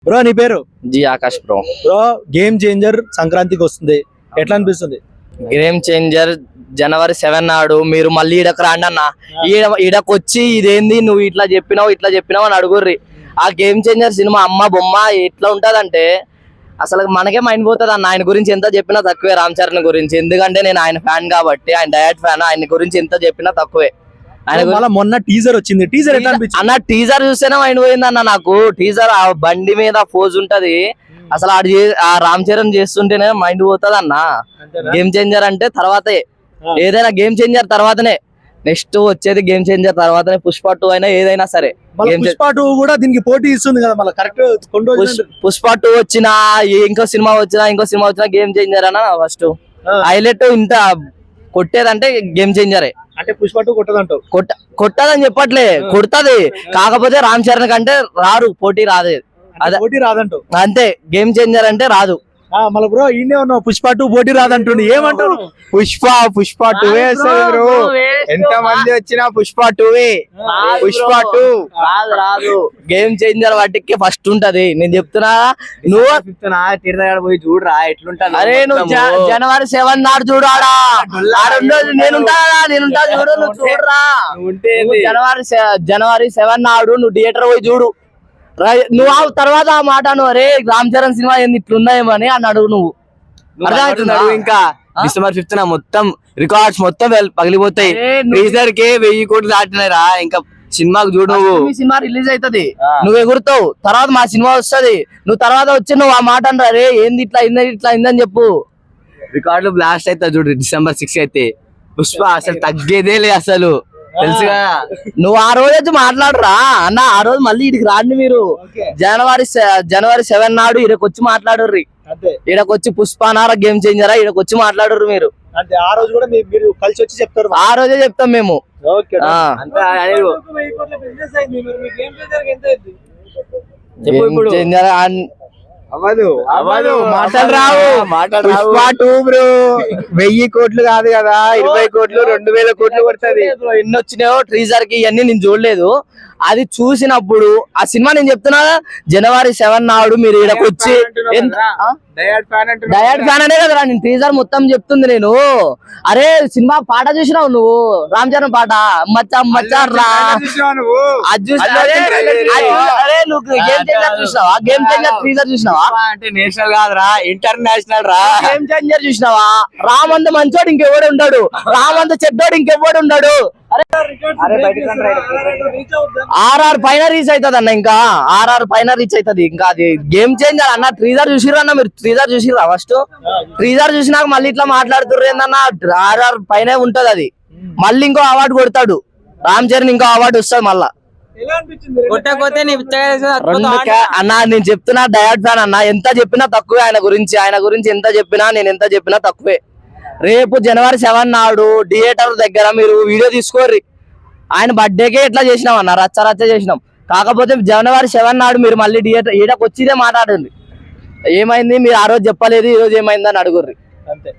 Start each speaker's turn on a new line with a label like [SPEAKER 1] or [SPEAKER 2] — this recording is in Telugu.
[SPEAKER 1] బ్రో నీ పేరు?
[SPEAKER 2] G Akash bro.
[SPEAKER 1] Bro game changer సంక్రాంతికి వస్తుంది, ఎట్లా అనిపిస్తుంది?
[SPEAKER 2] గేమ్ చేంజర్ జనవరి 7 నాడు మీరు మళ్ళీ ఈడకు రాండి అన్న. ఈడకు వచ్చి ఇదేంది నువ్వు ఇట్లా చెప్పినావు అని అడుగుర్రి. ఆ గేమ్ చేంజర్ సినిమా అమ్మ బొమ్మ ఎట్లా ఉంటదంటే అసలు మనకే మైండ్ పోతుంది అన్న. ఆయన గురించి ఎంత చెప్పినా తక్కువే, రామ్ చరణ్ గురించి. ఎందుకంటే నేను ఆయన ఫ్యాన్ కాబట్టి, ఆయన డైరెక్ట్ ఫ్యాన్. ఆయన గురించి ఎంత చెప్పినా తక్కువే.
[SPEAKER 1] ఆయన మొన్న టీజర్ వచ్చింది, టీజర్ ఎట్లా అనిపించింది
[SPEAKER 2] అన్న? టీజర్ చూస్తేనే మైండ్ పోయింది అన్న నాకు. టీజర్ ఆ బండి మీద పోజ్ ఉంటది అసలు, ఆ రామ్ చరణ్ చేస్తుంటేనే మైండ్ పోతుంది అన్న. గేమ్ చేంజర్ అంటే తర్వాతే, ఏదైనా గేమ్ చేంజర్ తర్వాతనే. నెక్స్ట్ వచ్చేది గేమ్ చేంజర్ తర్వాతనే పుష్ప 2 అయినా ఏదైనా సరే.
[SPEAKER 1] పుష్ప 2 కూడా దీనికి పోటీ ఇస్తుంది కదా మళ్ళీ. కరెక్ట్
[SPEAKER 2] పుష్ప 2 వచ్చినా ఇంకో సినిమా వచ్చినా గేమ్ చేంజర్ అన్న ఫస్ట్ హైలైట్. ఇంత కొట్టేదంటే గేమ్ చేంజరే.
[SPEAKER 1] అంటే పుష్ప 2 కొట్టదంటావు?
[SPEAKER 2] కొట్టదని చెప్పట్లే, కొడుతుంది. కాకపోతే రామ్ చరణ్ కంటే పోటీ రాదు. అదే
[SPEAKER 1] పోటీ రాదంటావు
[SPEAKER 2] అంతే. గేమ్ చేంజర్ అంటే రాదు.
[SPEAKER 1] మళ్ళీ బ్రో ఈయనే ఉన్నావు, పుష్ప 2 పోటీ రాదంటుండే, ఏమంటావు?
[SPEAKER 3] పుష్ప 2 బ్రో. ఎంత మంది వచ్చినా పుష్ప 2
[SPEAKER 2] రాదు. గేమ్ చేంజర్ వాటికి ఫస్ట్ ఉంటది. నేను చెప్తున్నా, నువ్వు
[SPEAKER 3] తీర్థగాడు పోయి చూడరా ఎట్లుంటది.
[SPEAKER 2] అరే నువ్వు జనవరి 7 నాడు చూడాడా? నేనుంటా చూడు, నువ్వు చూడరా. జనవరి 7 నాడు నువ్వు థియేటర్ పోయి చూడు. నువ్వు ఆ తర్వాత ఆ మాట నువ్వు అరే రామ్ చరణ్ సినిమా ఏంది ఇట్లున్నాయేమని అని అడుగు. నువ్వు
[SPEAKER 3] ఇంకా డిసెంబర్ 5 మొత్తం రికార్డ్స్ మొత్తం పగిలిపోతాయి. టీజర్ కి 1000 కోట్లు దాటినాయిరా. ఇంకా సినిమాకు చూడు.
[SPEAKER 2] సినిమా రిలీజ్ అవుతుంది, నువ్వు ఎగురుతావు. తర్వాత మా సినిమా వస్తుంది, నువ్వు తర్వాత వచ్చి నువ్వు ఆ మాట అంటారు అరే ఏంది ఇట్లా అయిందని చెప్పు.
[SPEAKER 3] రికార్డులు బ్లాస్ట్ అవుతాయి చూడు డిసెంబర్ 6 అయితే. పుష్ప అసలు తగ్గేదే లేదు అసలు, తెలుసుగా.
[SPEAKER 2] నువ్వు ఆ రోజు వచ్చి మాట్లాడరా అన్న. ఆ రోజు మళ్ళీ ఇడికి రాండి మీరు. జనవరి 7 నాడు ఇక్కడికి వచ్చి మాట్లాడుర్రి. ఇక్కడికి వచ్చి పుష్పనారా గేమ్ చేంజరా ఇక్కడికి వచ్చి మాట్లాడుర్రు మీరు.
[SPEAKER 1] అంటే ఆ రోజు కూడా మీరు కలిసి వచ్చి చెప్తారు?
[SPEAKER 2] ఆ రోజే చెప్తాం మేము.
[SPEAKER 3] మాటలు రావు. పుష్ప 2 బ్రో 1000 కోట్లు కాదు కదా, 20 కోట్లు 2000 కోట్లు పడుతుంది.
[SPEAKER 2] ఎన్ని వచ్చినాయో టీజర్ కి, ఇవన్నీ నేను చూడలేదు. అది చూసినప్పుడు ఆ సినిమా నేను చెప్తున్నా జనవరి 7 నాడు మీరు ఇక్కడికి వచ్చి డయట్ ఫ్యాన్ అనే కదరా నేను టీజర్ మొత్తం చెప్తుంది నేను. అరే సినిమా పాట చూసినావు నువ్వు? రామ్ చరణ్ పాట మచ్చా రా అది చూసినా? అరే నువ్వు గేమ్ చేంజర్ చూసినావా? గేమ్ చేంజర్ టీజర్ చూసినావా?
[SPEAKER 3] అంటే నేషనల్ కాదురా, ఇంటర్నేషనల్ రా.
[SPEAKER 2] గేమ్ చేంజర్ చూసినావా? రామంత మంచోడు ఇంకెవడు ఉంటాడు, రామంత చెడ్డోడు ఇంకెవడు ఉన్నాడు. ఆర్ఆర్ పైన రీచ్ అవుతుంది అన్న. ఇంకా ఆర్ఆర్ పైన రీచ్ అవుతుంది. ఇంకా అది గేమ్ చేంజర్ అన్న. ట్రీజర్ చూసిర్రు అన్న మీరు? ట్రీజర్ చూసిర్రా? ఫస్ట్ ట్రీజర్ చూసినాక మళ్ళీ ఇట్లా మాట్లాడుతుర్రు ఏందన్న? ఆర్ఆర్ పైన ఉంటది అది. మళ్ళీ ఇంకో అవార్డు కొడతాడు రామ్ చరణ్, ఇంకో అవార్డు వస్తుంది మళ్ళా. అన్న నేను చెప్తున్నా డయట్ ఫ్యాన్ అన్న. ఎంత చెప్పినా తక్కువే ఆయన గురించి ఎంత చెప్పినా, నేను ఎంత చెప్పినా తక్కువే. రేపు జనవరి 7 నాడు థియేటర్ దగ్గర మీరు వీడియో తీసుకోర్రి. ఆయన బర్త్డేకే ఎట్లా చేసినాం అన్న, రచ్చ చేసినాం. కాకపోతే జనవరి 7 నాడు మీరు మళ్ళీ థియేటర్ ఈడకు వచ్చిదే మాట్లాడండి. ఏమైంది మీరు ఆ రోజు చెప్పలేదు, ఈ రోజు ఏమైందని అడుగుర్రి.
[SPEAKER 1] అంతే.